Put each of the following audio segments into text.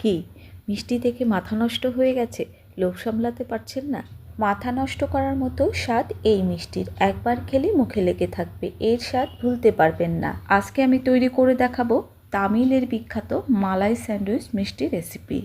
কি মিষ্টি দেখে মাথা নষ্ট হয়ে গেছে? লোভ সামলাতে পারছেন না? মাথা নষ্ট করার মতো স্বাদ এই মিষ্টির। একবার খেলে মুখে লেগে থাকবে, এর স্বাদ ভুলতে পারবেন না। আজকে আমি তৈরি করে দেখাবো তামিলের বিখ্যাত মালাই স্যান্ডউইচ মিষ্টি রেসিপি।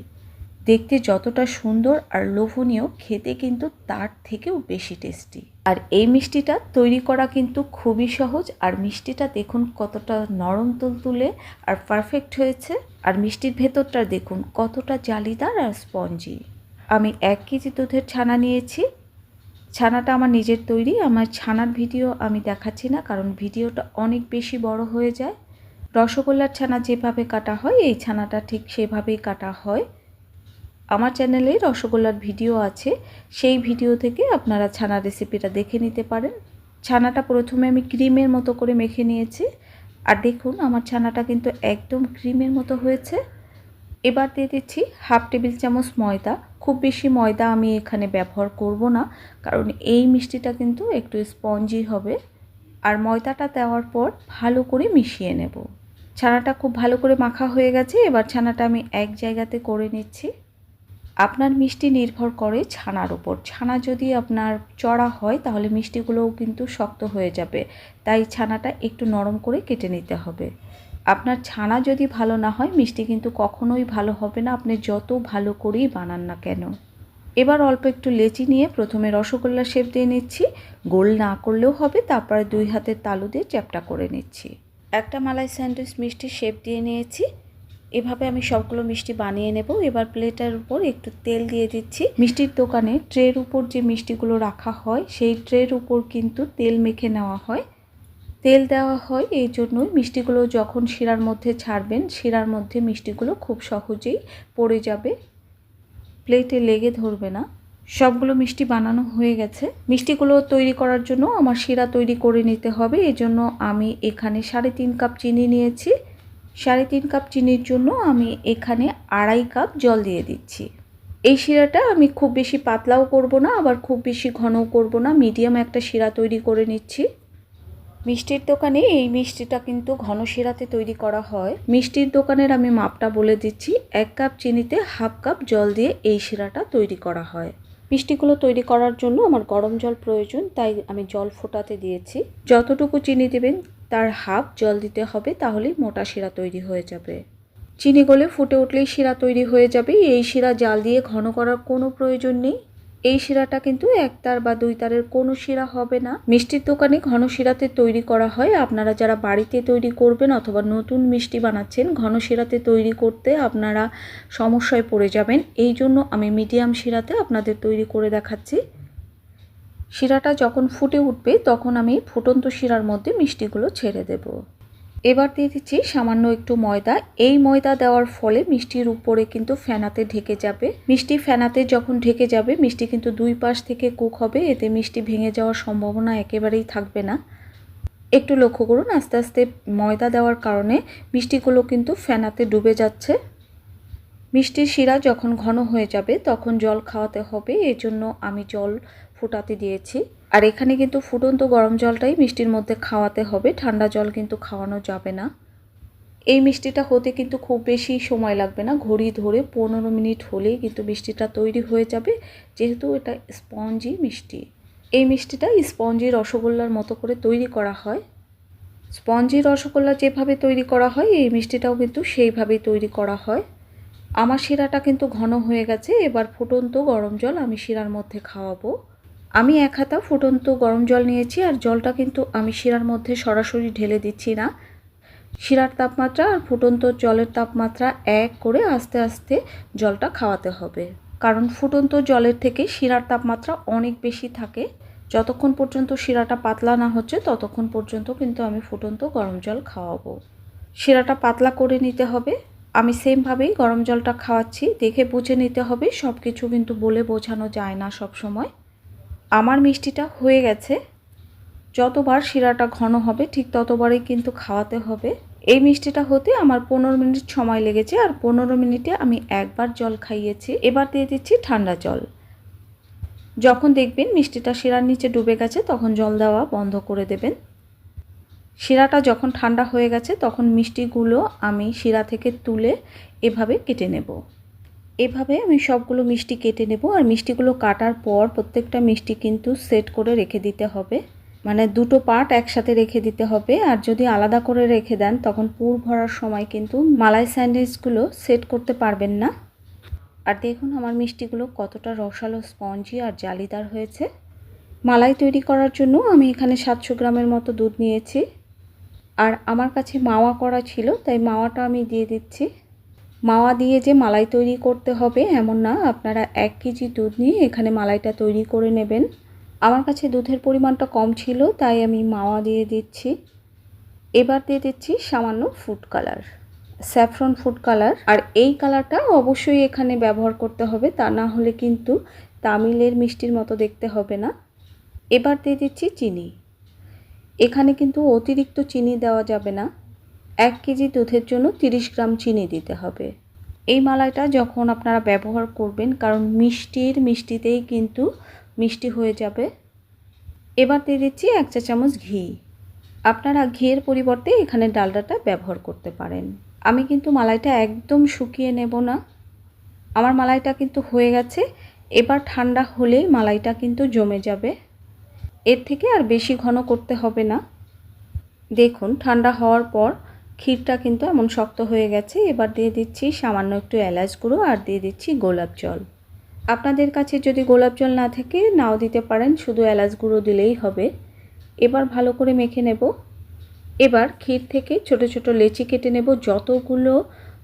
দেখতে যতটা সুন্দর আর লোভনীয়, খেতে কিন্তু তার থেকেও বেশি টেস্টি। আর এই মিষ্টিটা তৈরি করা কিন্তু খুবই সহজ। আর মিষ্টিটা দেখুন কতটা নরম তুলতুলে আর পারফেক্ট হয়েছে। আর মিষ্টির ভেতরটা দেখুন কতটা জালিদার আর স্পঞ্জি। আমি 1 কেজি দুধের ছানা নিয়েছি। ছানাটা আমার নিজের তৈরি। আমার ছানার ভিডিও আমি দেখাচ্ছি না, কারণ ভিডিওটা অনেক বেশি বড় হয়ে যায়। রসগোল্লার ছানা যেভাবে কাটা হয়, এই ছানাটা ঠিক সেভাবেই কাটা হয়। আমার চ্যানেলে রসগোল্লার ভিডিও আছে, সেই ভিডিও থেকে আপনারা ছানার রেসিপিটা দেখে নিতে পারেন। ছানাটা প্রথমে আমি ক্রিমের মতো করে মেখে নিয়েছি। আর দেখুন আমার ছানাটা কিন্তু একদম ক্রিমের মতো হয়েছে। এবার দিয়ে দিচ্ছি 1/2 টেবিল চামচ ময়দা। খুব বেশি ময়দা আমি এখানে ব্যবহার করব না, কারণ এই মিষ্টিটা কিন্তু একটু স্পঞ্জি হবে। আর ময়দাটা দেওয়ার পর ভালো করে মিশিয়ে নেব। ছানাটা খুব ভালো করে মাখা হয়ে গেছে। এবার ছানাটা আমি এক জায়গাতে করে নিচ্ছি। আপনার মিষ্টি নির্ভর করে ছানার উপর। ছানা যদি আপনার চড়া হয় তাহলে মিষ্টিগুলোও কিন্তু শক্ত হয়ে যাবে, তাই ছানাটা একটু নরম করে কেটে নিতে হবে। আপনার ছানা যদি ভালো না হয়, মিষ্টি কিন্তু কখনোই ভালো হবে না, আপনি যত ভালো করেই বানান না কেন। এবার অল্প একটু লেচি নিয়ে প্রথমে রসগোল্লা শেপ দিয়ে নিচ্ছি। গোল না করলেও হবে, তারপরে 2 হাতের তালু দিয়ে চ্যাপটা করে নিচ্ছি। একটা মালাই স্যান্ডউইচ মিষ্টির শেপ দিয়ে নিয়েছি। এভাবে আমি সবগুলো মিষ্টি বানিয়ে নেব। এবার প্লেটের উপর একটু তেল দিয়ে দিচ্ছি। মিষ্টির দোকানে ট্রের উপর যে মিষ্টিগুলো রাখা হয়, সেই ট্রের উপর কিন্তু তেল মেখে নেওয়া হয়। তেল দেওয়া হয় এই জন্যই, মিষ্টিগুলো যখন শিরার মধ্যে ছাড়বেন, শিরার মধ্যে মিষ্টিগুলো খুব সহজেই পড়ে যাবে, প্লেটে লেগে ধরবে না। সবগুলো মিষ্টি বানানো হয়ে গেছে। মিষ্টিগুলো তৈরি করার জন্য আমার শিরা তৈরি করে নিতে হবে। এজন্য আমি এখানে 3.5 কাপ চিনি নিয়েছি। 3.5 কাপ চিনির জন্য আমি এখানে 2.5 কাপ জল দিয়ে দিচ্ছি। এই শিরাটা আমি খুব বেশি পাতলাও করব না, আবার খুব বেশি ঘনও করব না, মিডিয়াম একটা শিরা তৈরি করে নিচ্ছি। মিষ্টির দোকানে এই মিষ্টিটা কিন্তু ঘন শিরাতে তৈরি করা হয়। মিষ্টির দোকানের আমি মাপটা বলে দিচ্ছি। 1 কাপ চিনিতে 1/2 কাপ জল দিয়ে এই শিরাটা তৈরি করা হয়। মিষ্টিগুলো তৈরি করার জন্য আমার গরম জল প্রয়োজন, তাই আমি জল ফোটাতে দিয়েছি। যতটুকু চিনি দেবেন তার হাফ জল দিতে হবে, তাহলেই মোটা শিরা তৈরি হয়ে যাবে। চিনি গলে ফুটে উঠলেই শিরা তৈরি হয়ে যাবে। এই শিরা জাল দিয়ে ঘন করার কোনো প্রয়োজন নেই। এই শিরাটা কিন্তু 1 তার বা 2 তারের কোনো শিরা হবে না। মিষ্টির দোকানে ঘন শিরাতে তৈরি করা হয়। আপনারা যারা বাড়িতে তৈরি করবেন অথবা নতুন মিষ্টি বানাচ্ছেন, ঘন শিরাতে তৈরি করতে আপনারা সমস্যায় পড়ে যাবেন। এই জন্য আমি মিডিয়াম শিরাতে আপনাদের তৈরি করে দেখাচ্ছি। শিরাটা যখন ফুটে উঠবে তখন আমি ফুটন্ত শিরার মধ্যে মিষ্টিগুলো ছেড়ে দেব। এবার দিয়ে দিচ্ছি সামান্য একটু ময়দা। এই ময়দা দেওয়ার ফলে মিষ্টির উপরে কিন্তু ফেনাতে ঢেকে যাবে। মিষ্টি ফেনাতে যখন ঢেকে যাবে, মিষ্টি কিন্তু 2 পাশ থেকে কুক হবে, এতে মিষ্টি ভেঙে যাওয়ার সম্ভাবনা একেবারেই থাকবে না। একটু লক্ষ্য করুন, আস্তে আস্তে ময়দা দেওয়ার কারণে মিষ্টিগুলো কিন্তু ফেনাতে ডুবে যাচ্ছে। মিষ্টির শিরা যখন ঘন হয়ে যাবে তখন জল খাওয়াতে হবে, এজন্য আমি জল ফুটাতে দিয়েছি। আর এখানে কিন্তু ফুটন্ত গরম জলটাই মিষ্টির মধ্যে খাওয়াতে হবে, ঠান্ডা জল কিন্তু খাওয়ানো যাবে না। এই মিষ্টিটা হতে কিন্তু খুব বেশি সময় লাগবে না, ঘড়ি ধরে 15 মিনিট হলেই কিন্তু মিষ্টিটা তৈরি হয়ে যাবে, যেহেতু এটা স্পঞ্জি মিষ্টি। এই মিষ্টিটা স্পঞ্জি রসগোল্লার মতো করে তৈরি করা হয়। স্পঞ্জি রসগোল্লা যেভাবে তৈরি করা হয়, এই মিষ্টিটাও কিন্তু সেইভাবেই তৈরি করা হয়। আমার শিরাটা কিন্তু ঘন হয়ে গেছে। এবার ফুটন্ত গরম জল আমি শিরার মধ্যে খাওয়াবো। আমি 1 হাতা ফুটন্ত গরম জল নিয়েছি, আর জলটা কিন্তু আমি শিরার মধ্যে সরাসরি ঢেলে দিচ্ছি না। শিরার তাপমাত্রা আর ফুটন্ত জলের তাপমাত্রা এক করে আস্তে আস্তে জলটা খাওয়াতে হবে, কারণ ফুটন্ত জলের থেকে শিরার তাপমাত্রা অনেক বেশি থাকে। যতক্ষণ পর্যন্ত শিরাটা পাতলা না হচ্ছে ততক্ষণ পর্যন্ত কিন্তু আমি ফুটন্ত গরম জল খাওয়াবো। শিরাটা পাতলা করে নিতে হবে। আমি সেমভাবেই গরম জলটা খাওয়াচ্ছি, দেখে বুঝে নিতে হবে, সব কিছু কিন্তু বলে বোঝানো যায় না সব সময়। আমার মিষ্টিটা হয়ে গেছে। যতবার শিরাটা ঘন হবে ঠিক ততবারই কিন্তু খাওয়াতে হবে। এই মিষ্টিটা হতে আমার 15 মিনিট সময় লেগেছে, আর 15 মিনিটে আমি একবার জল খাইয়েছি। এবার দিয়ে দিচ্ছি ঠান্ডা জল। যখন দেখবেন মিষ্টিটা শিরার নিচে ডুবে গেছে তখন জল দেওয়া বন্ধ করে দেবেন। শিরাটা যখন ঠান্ডা হয়ে গেছে তখন মিষ্টিগুলো আমি শিরা থেকে তুলে এভাবে কেটে নেব। এভাবে আমি সবগুলো মিষ্টি কেটে নেব। আর মিষ্টিগুলো কাটার পর প্রত্যেকটা মিষ্টি কিন্তু সেট করে রেখে দিতে হবে, মানে দুটো পার্ট একসাথে রেখে দিতে হবে। আর যদি আলাদা করে রেখে দেন তখন পুর ভরার সময় কিন্তু মালাই স্যান্ডউইচগুলো সেট করতে পারবেন না। আর দেখুন আমার মিষ্টিগুলো কতটা রসালো, স্পঞ্জি আর জালিদার হয়েছে। মালাই তৈরি করার জন্য আমি এখানে 700 গ্রামের মতো দুধ নিয়েছি। আর আমার কাছে মাওয়া করা ছিল, তাই মাওয়াটা আমি দিয়ে দিচ্ছি। মাওয়া দিয়ে যে মালাই তৈরি করতে হবে এমন না, আপনারা 1 কেজি দুধ নিয়ে এখানে মালাইটা তৈরি করে নেবেন। আমার কাছে দুধের পরিমাণটা কম ছিল, তাই আমি মাওয়া দিয়ে দিচ্ছি। এবার দিয়ে দিচ্ছি সামান্য food colour, saffron food colour. আর এই কালারটা অবশ্যই এখানে ব্যবহার করতে হবে, তা না হলে কিন্তু তামিলের মিষ্টির মতো দেখতে হবে না। এবার দিয়ে দিচ্ছি চিনি। এখানে কিন্তু অতিরিক্ত চিনি দেওয়া যাবে না। 1 কেজি দুধের জন্য 30 গ্রাম চিনি দিতে হবে। এই মালাইটা যখন আপনারা ব্যবহার করবেন, কারণ মিষ্টিতেই কিন্তু মিষ্টি হয়ে যাবে। এবার দিয়ে দিচ্ছি 1 চা চামচ ঘি। আপনারা ঘিয়ের পরিবর্তে এখানে ডালডাটা ব্যবহার করতে পারেন। আমি কিন্তু মালাইটা একদম শুকিয়ে নেব না। আমার মালাইটা কিন্তু হয়ে গেছে। এবার ঠান্ডা হলেই মালাইটা কিন্তু জমে যাবে। এর থেকে আর বেশি ঘন করতে হবে না। দেখুন ঠান্ডা হওয়ার পর ক্ষীরটা কিন্তু এমন শক্ত হয়ে গেছে। এবার দিয়ে দিচ্ছি সামান্য একটু এলাচ গুঁড়ো আর দিয়ে দিচ্ছি গোলাপ জল। আপনাদের কাছে যদি গোলাপ জল না থাকে নাও দিতে পারেন, শুধু এলাচ গুঁড়ো দিলেই হবে। এবার ভালো করে মেখে নেব। এবার ক্ষীর থেকে ছোট ছোট লেচি কেটে নেব। যতগুলো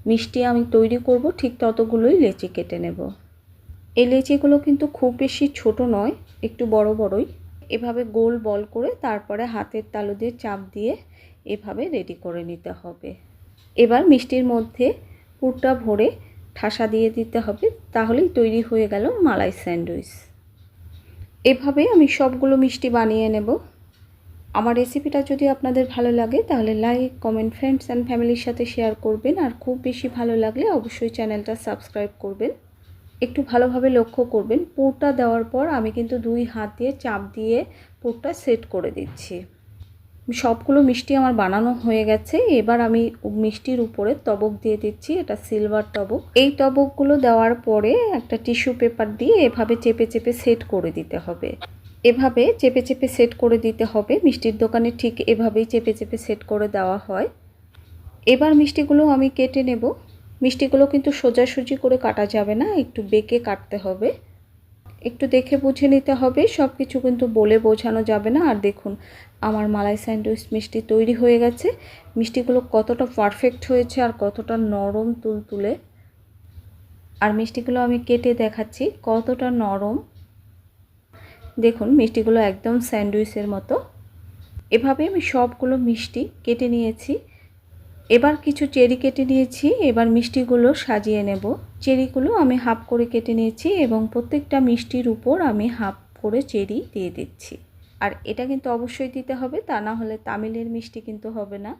মিষ্টি আমি তৈরি করব ঠিক ততগুলোই লেচি কেটে নেব। এই লেচিগুলো কিন্তু খুব বেশি ছোট নয়, একটু বড় বড়ই। এভাবে গোল বল করে তারপরে হাতের তালু দিয়ে চাপ দিয়ে এভাবে রেডি করে নিতে হবে। এবার মিষ্টির মধ্যে পুরটা ভরে ঠাসা দিয়ে দিতে হবে, তাহলেই তৈরি হয়ে গেল মালাই স্যান্ডউইচ। এভাবে আমি সবগুলো মিষ্টি বানিয়ে নেব। আমার রেসিপিটা যদি আপনাদের ভালো লাগে তাহলে লাইক, কমেন্ট, ফ্রেন্ডস অ্যান্ড ফ্যামিলির সাথে শেয়ার করবেন। আর খুব বেশি ভালো লাগলে অবশ্যই চ্যানেলটা সাবস্ক্রাইব করবেন। একটু ভালোভাবে লক্ষ্য করবেন, পুরটা দেওয়ার পর আমি কিন্তু 2 হাত দিয়ে চাপ দিয়ে পুরটা সেট করে দিচ্ছি। সবগুলো মিষ্টি আমার বানানো হয়ে গেছে। এবার আমি মিষ্টির উপরে তবক দিয়ে দিচ্ছি, এটা সিলভার তবক। এই তবকগুলো দেওয়ার পরে একটা টিস্যু পেপার দিয়ে এভাবে চেপে চেপে সেট করে দিতে হবে। এভাবে চেপে চেপে সেট করে দিতে হবে। মিষ্টির দোকানে ঠিক এভাবেই চেপে চেপে সেট করে দেওয়া হয়। এবার মিষ্টিগুলো আমি কেটে নেব। মিষ্টিগুলো কিন্তু সোজাসুজি করে কাটা যাবে না, একটু বেঁকে কাটতে হবে। একটু দেখে বুঝে নিতে হবে, সব কিছু কিন্তু বলে বোঝানো যাবে না। আর দেখুন আমার মালাই স্যান্ডউইচ মিষ্টি তৈরি হয়ে গেছে। মিষ্টিগুলো কতটা পারফেক্ট হয়েছে আর কতটা নরম তুলতুলে। আর মিষ্টিগুলো আমি কেটে দেখাচ্ছি কতটা নরম। দেখুন মিষ্টিগুলো একদম স্যান্ডউইচের মতো। এভাবে আমি সবগুলো মিষ্টি কেটে নিয়েছি। এবার কিছু চেরি কেটে নিয়েছি। এবার মিষ্টিগুলো সাজিয়ে নেব। চেরিগুলো আমি হাফ করে কেটে নিয়েছি এবং প্রত্যেকটা মিষ্টির উপর আমি হাফ করে চেরি দিয়ে দিচ্ছি। আর এটা কিন্তু অবশ্যই দিতে হবে, তা না হলে তামিলের মিষ্টি কিন্তু হবে না।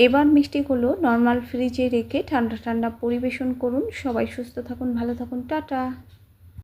এবার মিষ্টিগুলো নর্মাল ফ্রিজে রেখে ঠান্ডা ঠান্ডা পরিবেশন করুন। সবাই সুস্থ থাকুন, ভালো থাকুন, টাটা।